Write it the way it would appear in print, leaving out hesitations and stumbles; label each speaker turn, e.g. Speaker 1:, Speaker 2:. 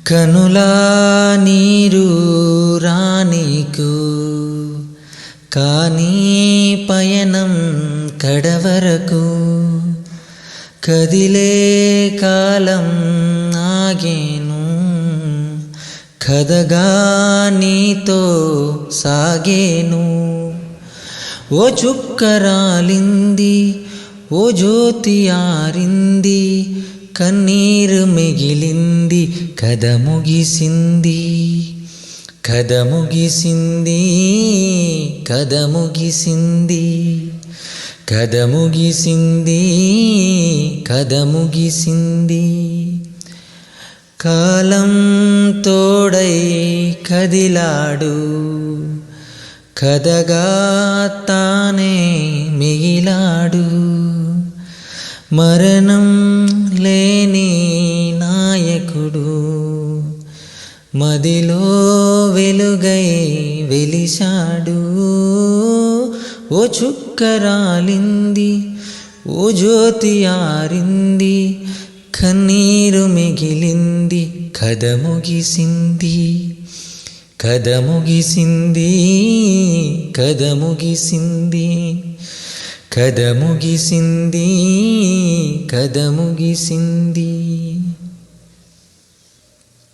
Speaker 1: కనులా నీరు రానీకు కానీ పయనం కడవరకు కదిలే కాలం ఆగేను కథగా నీతో సాగేను. ఓ చుక్కరాలింది ఓ జ్యోతి ఆరింది కన్నీరు మిగిలింది కథ ముగిసింది కథ ముగిసింది కథ ముగిసింది కథ ముగిసింది కథ ముగిసింది. కాలం తోడై కదిలాడు కథగా తానే మిగిలాడు మరణం లేని నాయకుడు మదిలో వెలుగై వెలిశాడు. ఓ చుక్కరాలింది ఓ జ్యోతి ఆరింది కన్నీరు మిగిలింది కథ ముగిసింది కథ ముగిసింది కథ ముగిసింది కథ ముగిసింది కథ ముగిసింది.